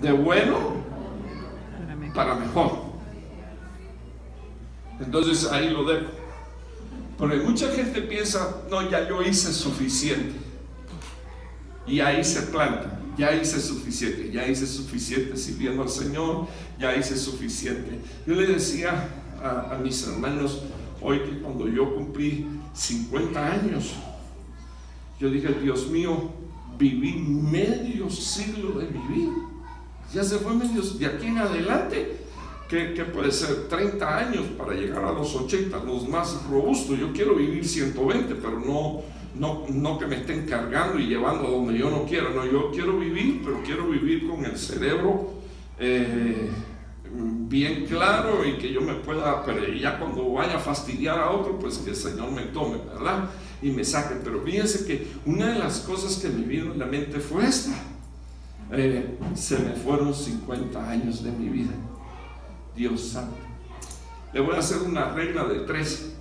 de bueno para mejor. Entonces ahí lo dejo. Porque mucha gente piensa, no, ya yo hice suficiente. Y ahí se planta. Ya hice suficiente sirviendo al Señor, ya hice suficiente. Yo le decía a mis hermanos hoy que cuando yo cumplí 50 años, yo dije, Dios mío, viví medio siglo de mi vida. Ya se fue medio, de aquí en adelante, que puede ser 30 años para llegar a los 80, los más robustos. Yo quiero vivir 120, pero no que me estén cargando y llevando a donde yo no quiero. No, yo quiero vivir, pero quiero vivir con el cerebro bien claro, y que yo me pueda, pero ya cuando vaya a fastidiar a otro, pues que el Señor me tome, ¿verdad? Y me saque. Pero fíjense que una de las cosas que me vino en la mente fue esta. Se me fueron 50 años de mi vida. Dios santo. Le voy a hacer una regla de 3.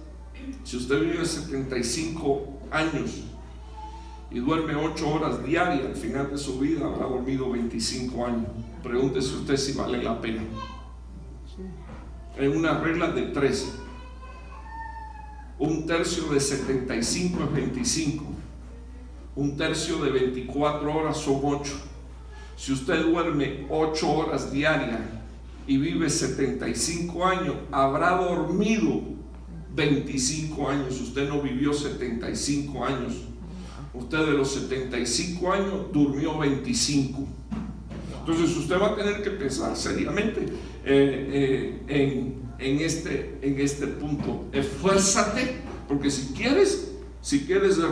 Si usted vive 75 años y duerme 8 horas diarias, al final de su vida habrá dormido 25 años. Pregúntese usted si vale la pena. Es una regla de 3. Un tercio de 75 es 25. Un tercio de 24 horas son 8. Si usted duerme 8 horas diarias y vive 75 años, habrá dormido 25 años. Usted no vivió 75 años. Usted de los 75 años durmió 25. Entonces usted va a tener que pensar seriamente en este punto. Esfuérzate, porque si quieres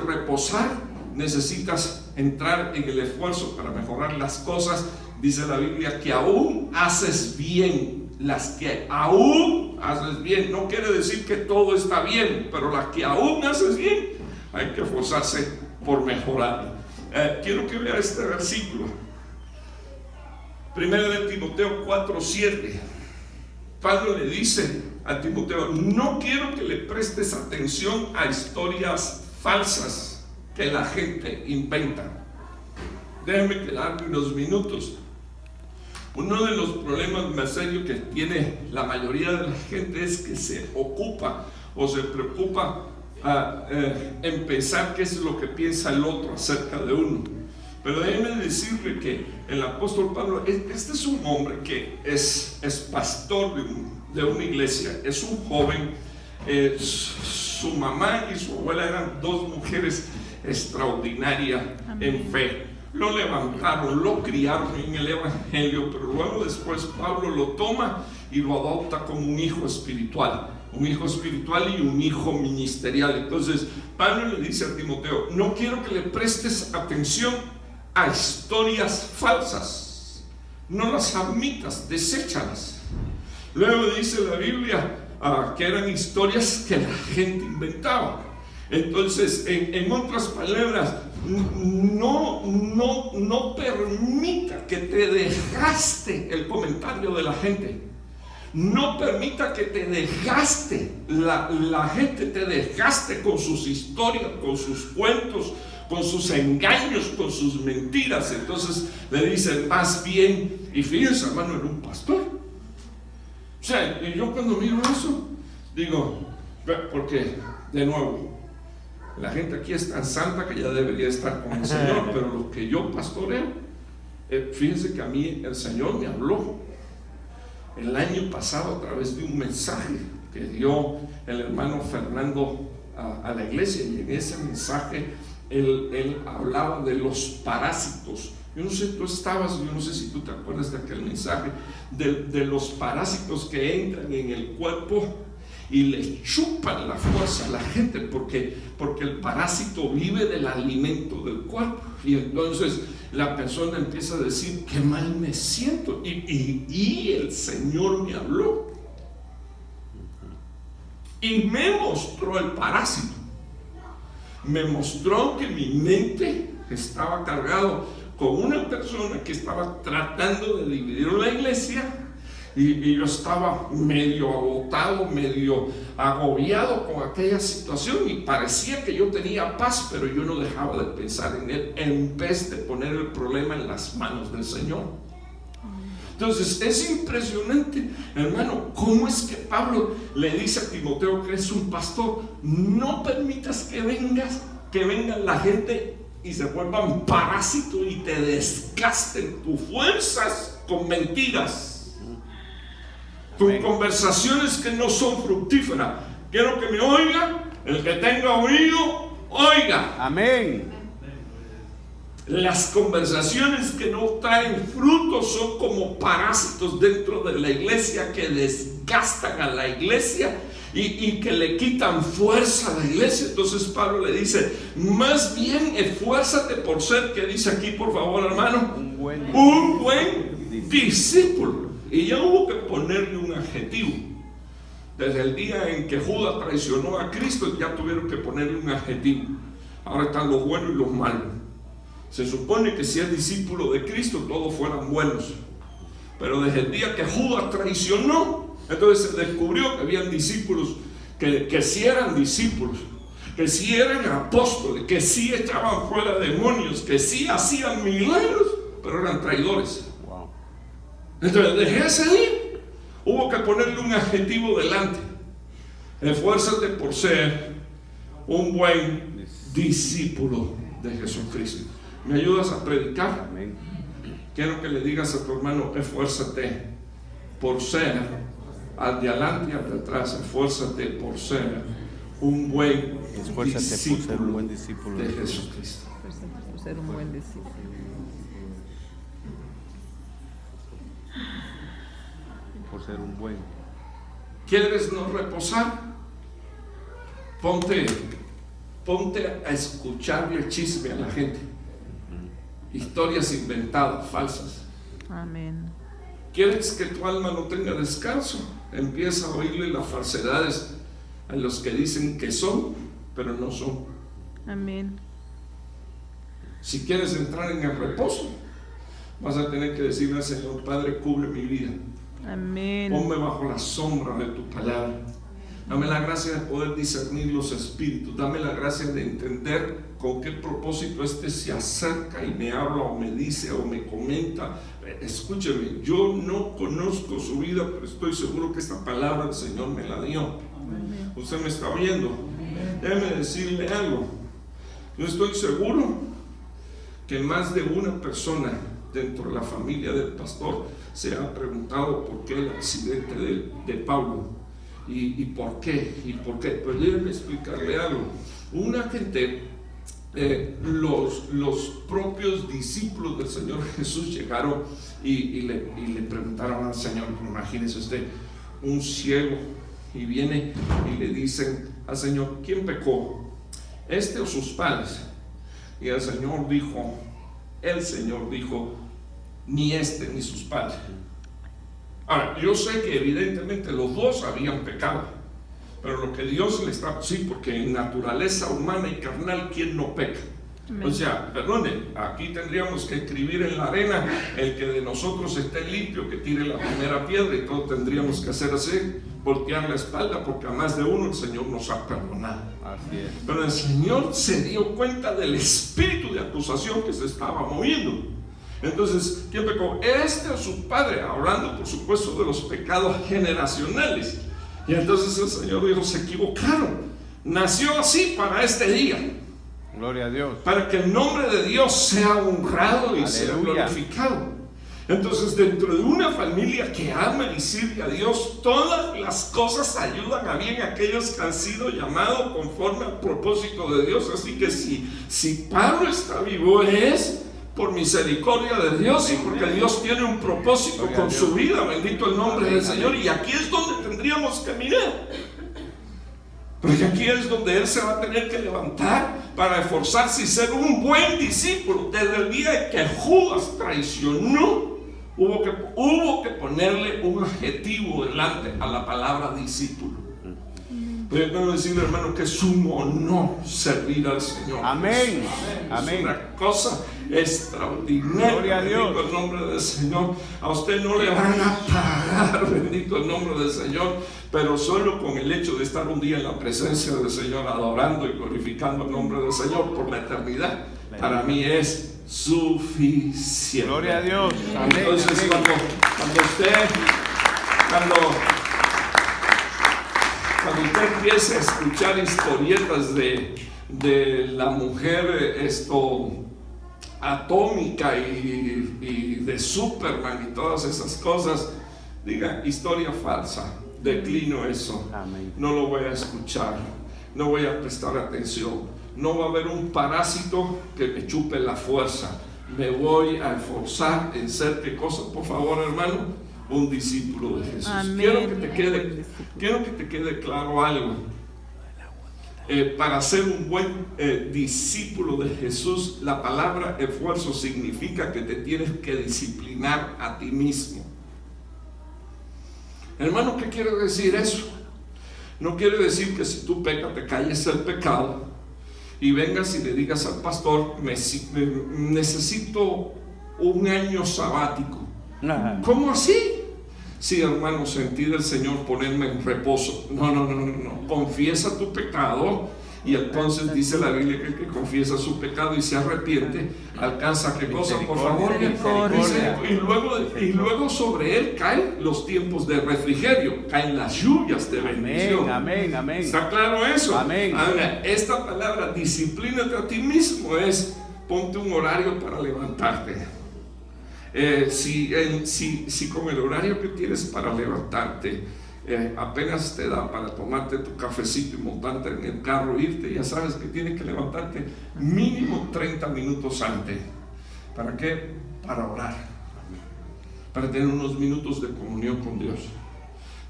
reposar, necesitas entrar en el esfuerzo para mejorar las cosas. Dice la Biblia que aún haces bien, las que aún haces bien. No quiere decir que todo está bien, pero las que aún haces bien, hay que esforzarse por mejorar. Quiero que vea este versículo. 1 de Timoteo 4:7. Pablo le dice a Timoteo: no quiero que le prestes atención a historias falsas que la gente inventa. Déjenme quedarme unos minutos. Uno de los problemas más serios que tiene la mayoría de la gente es que se ocupa o se preocupa en pensar qué es lo que piensa el otro acerca de uno. Pero déjenme decirle que el apóstol Pablo, este es un hombre que es pastor de una iglesia, es un joven. Su mamá y su abuela eran 2 mujeres extraordinarias en fe. Lo levantaron, lo criaron en el evangelio, pero luego después Pablo lo toma y lo adopta como un hijo espiritual y un hijo ministerial. Entonces Pablo le dice a Timoteo: no quiero que le prestes atención a historias falsas, no las admitas, deséchalas. Luego dice la Biblia que eran historias que la gente inventaba. Entonces, en otras palabras, no permita que te desgaste el comentario de la gente. No permita que te desgaste, la gente te desgaste con sus historias, con sus cuentos, con sus engaños, con sus mentiras. Entonces le dicen: más bien. Y fíjense, hermano, era un pastor. O sea, y yo cuando miro eso, digo, porque, de nuevo, la gente aquí es tan santa que ya debería estar con el Señor, pero lo que yo pastoreo, fíjense que a mí el Señor me habló el año pasado a través de un mensaje que dio el hermano Fernando a la iglesia, y en ese mensaje él hablaba de los parásitos. Yo no sé, tú estabas, yo no sé si tú te acuerdas de aquel mensaje de los parásitos que entran en el cuerpo y le chupan la fuerza a la gente, porque el parásito vive del alimento del cuerpo. Y entonces la persona empieza a decir: qué mal me siento, y el Señor me habló y me mostró el parásito. Me mostró que mi mente estaba cargado con una persona que estaba tratando de dividir la iglesia, y yo estaba medio agotado, medio agobiado con aquella situación, y parecía que yo tenía paz, pero yo no dejaba de pensar en él, en vez de poner el problema en las manos del Señor. Entonces es impresionante, hermano, cómo es que Pablo le dice a Timoteo, que es un pastor: no permitas que venga la gente y se vuelvan parásitos y te desgasten tus fuerzas con mentiras, con conversaciones que no son fructíferas. Quiero que me oiga, el que tenga oído, oiga. Amén. Las conversaciones que no traen frutos son como parásitos dentro de la iglesia, que desgastan a la iglesia y que le quitan fuerza a la iglesia. Entonces Pablo le dice: más bien esfuérzate por ser, ¿qué dice aquí, por favor, hermano? Un buen discípulo. Y ya hubo que ponerle un adjetivo. Desde el día en que Judas traicionó a Cristo, ya tuvieron que ponerle un adjetivo. Ahora están los buenos y los malos. Se supone que si es discípulo de Cristo, todos fueran buenos. Pero desde el día que Judas traicionó, entonces se descubrió que habían discípulos que sí eran discípulos, que sí eran apóstoles, que sí echaban fuera demonios, que sí hacían milagros, pero eran traidores. Wow. Entonces desde ese día hubo que ponerle un adjetivo delante: esfuérzate por ser un buen discípulo de Jesucristo. ¿Me ayudas a predicar? Amén. Quiero que le digas a tu hermano: esfuérzate por ser, al de adelante y al de atrás, esfuérzate por ser un buen discípulo de Jesucristo. Esfuérzate por ser un buen discípulo. Por ser un buen. ¿Quieres no reposar? Ponte a escucharle chisme a la gente, historias inventadas, falsas. Amén. ¿Quieres que tu alma no tenga descanso? Empieza a oírle las falsedades a los que dicen que son, pero no son. Amén. Si quieres entrar en el reposo, vas a tener que decirle al Señor: Padre, cubre mi vida. Amén. Ponme bajo la sombra de tu palabra. Dame la gracia de poder discernir los espíritus. Dame la gracia de entender con qué propósito se acerca y me habla o me dice o me comenta. Escúcheme, yo no conozco su vida, pero estoy seguro que esta palabra el Señor me la dio. Amén. Usted me está oyendo. Déjeme decirle algo. Yo estoy seguro que más de una persona dentro de la familia del pastor se ha preguntado por qué el accidente de Pablo. ¿Y por qué? Pues déjenme explicarle algo. Una gente, los propios discípulos del Señor Jesús llegaron y le preguntaron al Señor: imagínese usted, un ciego, y viene y le dicen al Señor: ¿quién pecó? ¿Este o sus padres? Y el Señor dijo: ni este ni sus padres. Ahora, yo sé que evidentemente los dos habían pecado, pero lo que Dios le está, sí, porque en naturaleza humana y carnal, ¿quién no peca? Amén. O sea, perdone, aquí tendríamos que escribir en la arena: el que de nosotros esté limpio, que tire la primera piedra, y todos tendríamos que hacer así, voltear la espalda, porque a más de uno el Señor nos ha perdonado. Así es. Pero el Señor se dio cuenta del espíritu de acusación que se estaba moviendo. Entonces, ¿quién pecó? ¿Este o su padre? Hablando, por supuesto, de los pecados generacionales. Y entonces el Señor dijo: se equivocaron. Nació así para este día. Gloria a Dios. Para que el nombre de Dios sea honrado y Aleluya. sea glorificado. Entonces, dentro de una familia que ama y sirve a Dios, todas las cosas ayudan a bien a aquellos que han sido llamados conforme al propósito de Dios. Así que si Pablo está vivo, es por misericordia de Dios y porque Dios tiene un propósito con su vida. Bendito el nombre del Señor. Y aquí es donde tendríamos que mirar, porque aquí es donde Él se va a tener que levantar para esforzarse y ser un buen discípulo. Desde el día en que Judas traicionó, hubo que ponerle un adjetivo delante a la palabra discípulo. Pero yo quiero decirle, hermano, que es un honor servir al Señor. Amén. Es Amén. una cosa extraordinaria. Gloria a Dios. Bendito el nombre del Señor. A usted no le van a pagar, bendito el nombre del Señor, pero solo con el hecho de estar un día en la presencia del Señor, adorando y glorificando el nombre del Señor por la eternidad, para mí es suficiente. Gloria a Dios. Amén. Entonces, Amén. cuando Cuando usted empiece a escuchar historietas de la mujer atómica y de Superman y todas esas cosas, diga, historia falsa, declino eso. Amén. No lo voy a escuchar, no voy a prestar atención, no va a haber un parásito que me chupe la fuerza. Me voy a esforzar en ser, ¿qué cosa? Por favor, hermano, un discípulo de Jesús. Amén. Quiero que te quede claro algo. Para ser un buen discípulo de Jesús, la palabra esfuerzo significa que te tienes que disciplinar a ti mismo. Hermano, ¿qué quiere decir eso? No quiere decir que si tú pecas te calles el pecado y vengas y le digas al pastor, necesito un año sabático. ¿Cómo así? Sí, hermano, sentí del Señor ponerme en reposo. No. Confiesa tu pecado y entonces dice la Biblia que el que confiesa su pecado y se arrepiente alcanza, ¿qué cosa? Por favor, misericordia. Y luego sobre él caen los tiempos de refrigerio, caen las lluvias de bendición. Amén. ¿Está claro eso? Amén. Ahora, esta palabra, disciplínate a ti mismo, es ponte un horario para levantarte. Si con el horario que tienes para levantarte apenas te da para tomarte tu cafecito y montarte en el carro e irte, ya sabes que tienes que levantarte mínimo 30 minutos antes. ¿Para qué? Para orar, para tener unos minutos de comunión con Dios,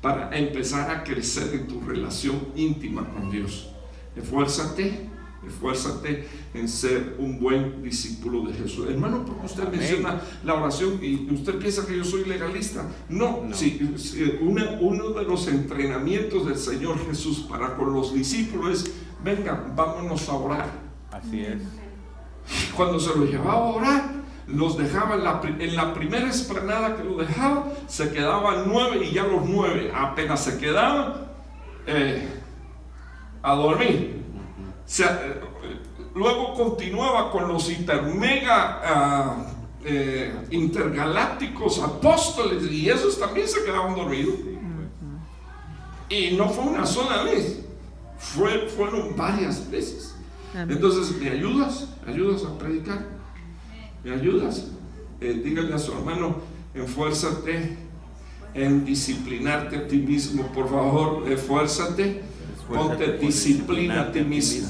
para empezar a crecer en tu relación íntima con Dios. Esfuérzate en ser un buen discípulo de Jesús. Hermano, porque usted menciona la oración y usted piensa que yo soy legalista. No. Uno de los entrenamientos del Señor Jesús para con los discípulos es, venga, vámonos a orar. Así es. Cuando se los llevaba a orar, los dejaba en la primera explanada que lo dejaba, se quedaban 9 y ya los 9 apenas se quedaban a dormir. Luego continuaba con los intergalácticos apóstoles y esos también se quedaban dormidos. Y no fue una sola vez, fueron varias veces. Entonces, ¿me ayudas? ¿Me ayudas a predicar? ¿Me ayudas? Díganle a su hermano, esfuérzate en disciplinarte a ti mismo, por favor, esfuérzate. Ponte disciplina a ti mismo.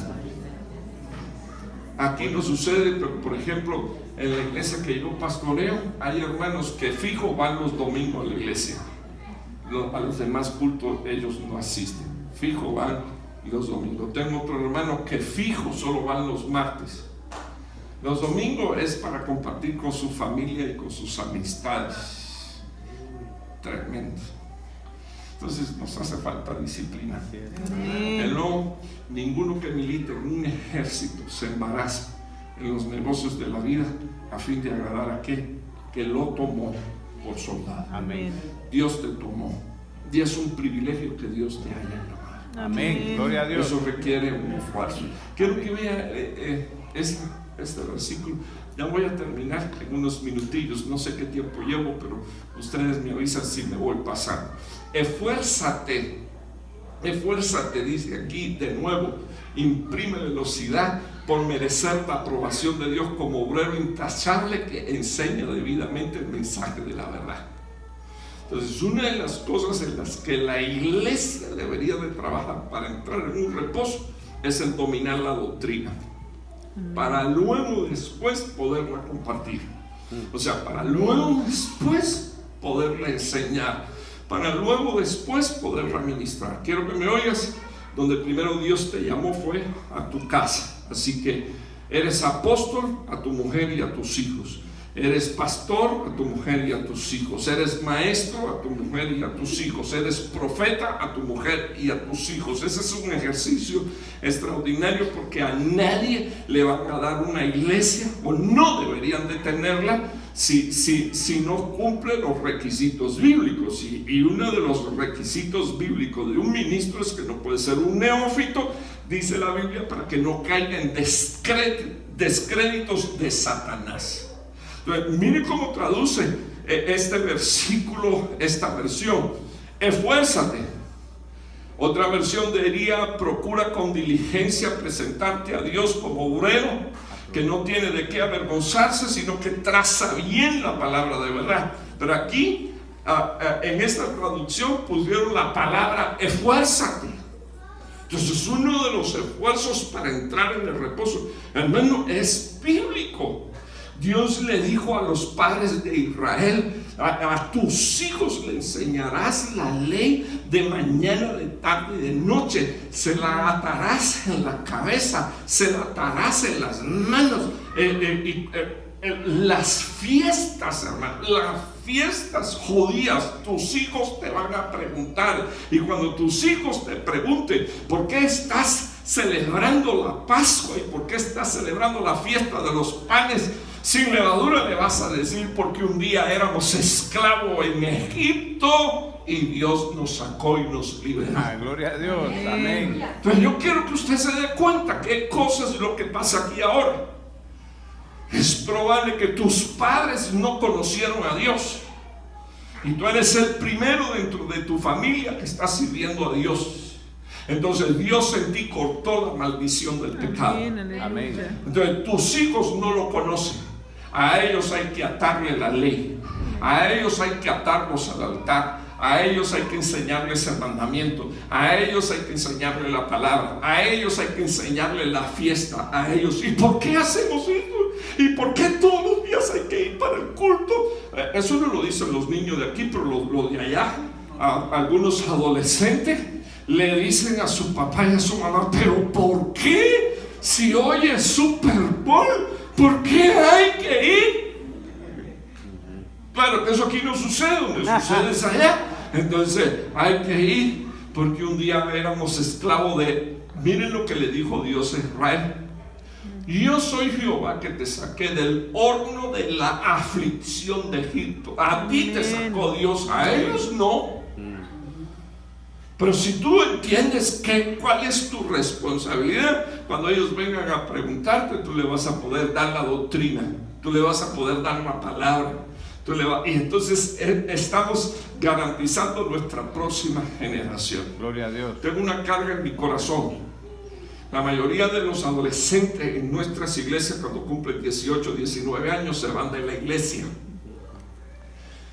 Aquí no sucede, pero por ejemplo, en la iglesia que yo pastoreo, hay hermanos que fijo van los domingos a la iglesia. A los demás cultos ellos no asisten. Fijo van los domingos. Tengo otro hermano que fijo solo van los martes. Los domingos es para compartir con su familia y con sus amistades. Tremendo. Entonces nos hace falta disciplina. No, ninguno que milite en un ejército se embaraza en los negocios de la vida a fin de agradar a aquel que lo tomó por soldado. Amén. Dios te tomó y es un privilegio que Dios te haya llamado. Amén. Gloria a Dios. Eso requiere un esfuerzo. Quiero que vea este versículo. Ya voy a terminar en unos minutillos, no sé qué tiempo llevo, pero ustedes me avisan si me voy pasando. Esfuérzate, dice aquí de nuevo, imprime velocidad por merecer la aprobación de Dios como obrero intachable que enseña debidamente el mensaje de la verdad. Entonces, una de las cosas en las que la iglesia debería de trabajar para entrar en un reposo es en dominar la doctrina, para luego después poderla compartir. O sea, para luego después poderla enseñar, para luego después poderla ministrar. Quiero que me oigas. Donde primero Dios te llamó fue a tu casa. Así que eres apóstol a tu mujer y a tus hijos. Eres pastor a tu mujer y a tus hijos. Eres maestro a tu mujer y a tus hijos. Eres profeta a tu mujer y a tus hijos. Ese es un ejercicio extraordinario porque a nadie le van a dar una iglesia, o no deberían de tenerla, si no cumple los requisitos bíblicos. Y uno de los requisitos bíblicos de un ministro es que no puede ser un neófito, dice la Biblia, para que no caiga en descréditos de Satanás. Entonces, mire cómo traduce este versículo, esta versión. Esfuérzate. Otra versión diría: procura con diligencia presentarte a Dios como obrero que no tiene de qué avergonzarse, sino que traza bien la palabra de verdad. Pero aquí, en esta traducción, pusieron la palabra esfuérzate. Entonces, uno de los esfuerzos para entrar en el reposo, hermano, es bíblico. Dios le dijo a los padres de Israel: a tus hijos le enseñarás la ley de mañana, de tarde y de noche. Se la atarás en la cabeza, se la atarás en las manos. Las fiestas, hermano, las fiestas judías, tus hijos te van a preguntar. Y cuando tus hijos te pregunten por qué estás celebrando la Pascua y por qué estás celebrando la fiesta de los panes sin levadura, le vas a decir: porque un día éramos esclavos en Egipto y Dios nos sacó y nos liberó. Gloria a Dios, amén. Entonces yo quiero que usted se dé cuenta qué cosa es lo que pasa aquí ahora. Es probable que tus padres no conocieron a Dios y tú eres el primero dentro de tu familia que está sirviendo a Dios. Entonces Dios en ti cortó la maldición del pecado. Amén. Entonces tus hijos no lo conocen. A ellos hay que atarle la ley, a ellos hay que atarlos al altar, a ellos hay que enseñarles el mandamiento, a ellos hay que enseñarle la palabra, a ellos hay que enseñarle la fiesta, a ellos. ¿Y por qué hacemos esto? ¿Y por qué todos los días hay que ir para el culto? Eso no lo dicen los niños de aquí, pero los de allá, algunos adolescentes le dicen a su papá y a su mamá: ¿pero por qué? Si hoy es Super Bowl, ¿por qué hay que ir? Claro que eso aquí no sucede, donde sucede es allá. Entonces hay que ir porque un día éramos esclavos de... Miren lo que le dijo Dios a Israel: yo soy Jehová que te saqué del horno de la aflicción de Egipto. A ti te sacó Dios, a ellos no. Pero si tú entiendes cuál es tu responsabilidad, cuando ellos vengan a preguntarte, tú le vas a poder dar la doctrina, tú le vas a poder dar la palabra, y entonces estamos garantizando nuestra próxima generación. Gloria a Dios. Tengo una carga en mi corazón. La mayoría de los adolescentes en nuestras iglesias, cuando cumplen 18, 19 años, se van de la iglesia.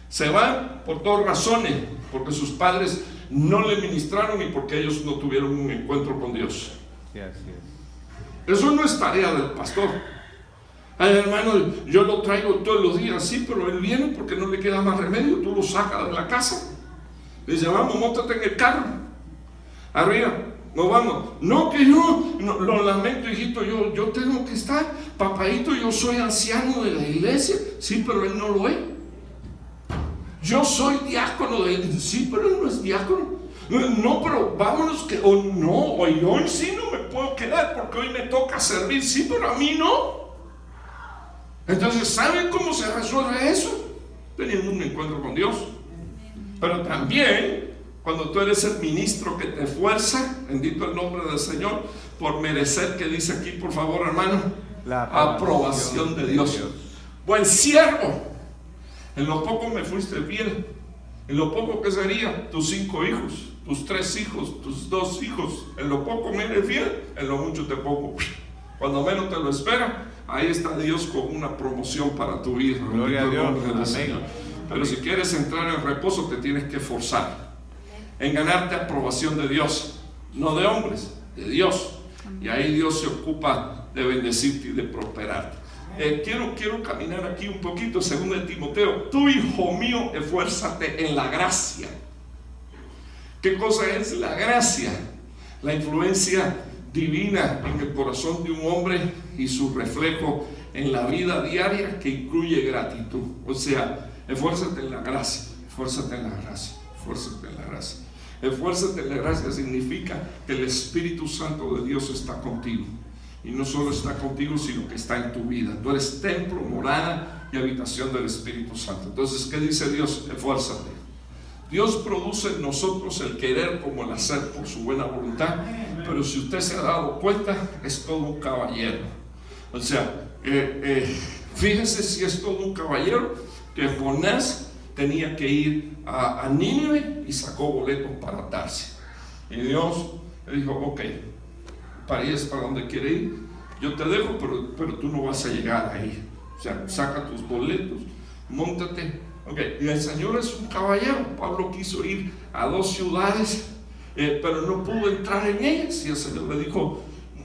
Se van por dos razones: porque sus padres no le ministraron y porque ellos no tuvieron un encuentro con Dios. Sí, así es. Eso no es tarea del pastor. Ay, hermano, yo lo traigo todos los días, sí, pero él viene porque no le queda más remedio. Tú lo sacas de la casa, le dice: vamos, móntate en el carro, arriba, nos vamos. No, que yo lo lamento, hijito, yo tengo que estar, papadito, yo soy anciano de la iglesia. Sí, pero él no lo es. Yo soy diácono de él. Sí, pero él no es diácono. No, pero vámonos que... O no, hoy sí no me puedo quedar porque hoy me toca servir. Sí, pero a mí no. Entonces, ¿saben cómo se resuelve eso? Teniendo un encuentro con Dios. Pero también, cuando tú eres el ministro que te esfuerza, bendito el nombre del Señor, por merecer, que dice aquí, por favor, hermano, la aprobación de Dios. Buen siervo, en lo poco me fuiste fiel. En lo poco que sería tus 5 hijos, tus 3 hijos, tus 2 hijos. En lo poco me eres fiel, en lo mucho te pongo. Cuando menos te lo espera, ahí está Dios con una promoción para tu vida. Gloria a Dios. Amén. Pero si quieres entrar en reposo, te tienes que forzar en ganarte aprobación de Dios, no de hombres, de Dios. Y ahí Dios se ocupa de bendecirte y de prosperarte. Quiero caminar aquí un poquito. Segundo de Timoteo: tú, hijo mío, esfuérzate en la gracia. ¿Qué cosa es la gracia? La influencia divina en el corazón de un hombre y su reflejo en la vida diaria, que incluye gratitud. O sea, esfuérzate en la gracia, esfuérzate en la gracia, esfuérzate en la gracia. Esfuérzate en la gracia significa que el Espíritu Santo de Dios está contigo. Y no solo está contigo, sino que está en tu vida. Tú eres templo, morada y habitación del Espíritu Santo. Entonces, ¿qué dice Dios? Esfuérzate. Dios produce en nosotros el querer como el hacer por su buena voluntad. Pero si usted se ha dado cuenta, es todo un caballero. O sea, fíjense si es todo un caballero, que Jonás tenía que ir a Nínive y sacó boletos para Tarsis. Y Dios le dijo, ok, para donde quiere ir, yo te dejo, pero tú no vas a llegar ahí. O sea, saca tus boletos, móntate. Okay. Y el Señor es un caballero. Pablo quiso ir a 2 ciudades, pero no pudo entrar en ellas. Y el Señor le dijo,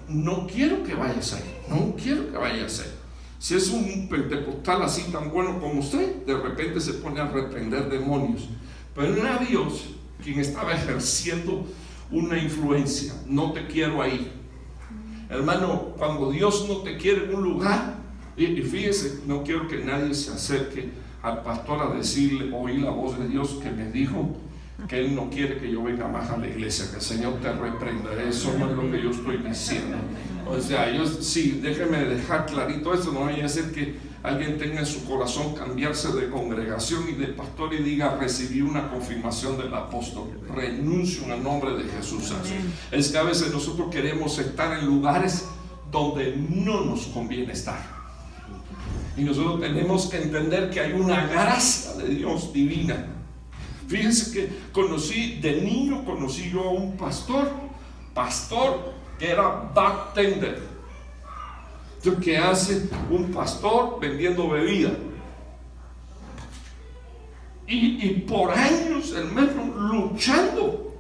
no quiero que vayas ahí, no quiero que vayas ahí. Si es un pentecostal así tan bueno como usted, de repente se pone a reprender demonios. Pero era Dios quien estaba ejerciendo una influencia. No te quiero ahí. Hermano, cuando Dios no te quiere en un lugar, y fíjese, no quiero que nadie se acerque al pastor a decirle, oí la voz de Dios que me dijo que Él no quiere que yo venga más a la iglesia, que el Señor te reprenda. Eso no es lo que yo estoy diciendo. O sea, sí, déjeme dejar clarito esto. No vaya a ser que alguien tenga en su corazón cambiarse de congregación y de pastor y diga, recibí una confirmación del apóstol, renuncio en el nombre de Jesús. Es que a veces nosotros queremos estar en lugares donde no nos conviene estar. Y nosotros tenemos que entender que hay una gracia de Dios divina. Fíjense que de niño conocí yo a un pastor que era bartender. ¿Qué hace un pastor vendiendo bebida? Y por años el hermano luchando,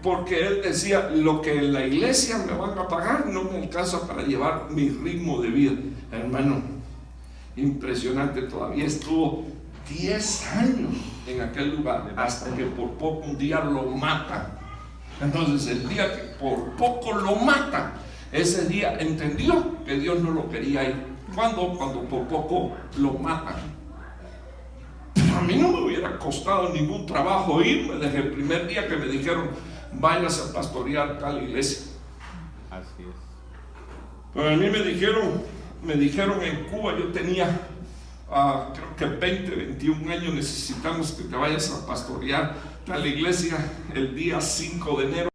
porque él decía, lo que en la iglesia me van a pagar no me alcanza para llevar mi ritmo de vida. Hermano, impresionante. Todavía estuvo 10 años en aquel lugar, hasta que por poco un día lo matan. Entonces el día que por poco lo matan, ese día entendió que Dios no lo quería ir. Cuando por poco lo matan. Pero a mí no me hubiera costado ningún trabajo irme desde el primer día que me dijeron, váyase a pastorear tal iglesia. Así es. Pero a mí me dijeron en Cuba, yo tenía creo que 20, 21 años, necesitamos que te vayas a pastorear tal iglesia el día 5 de enero.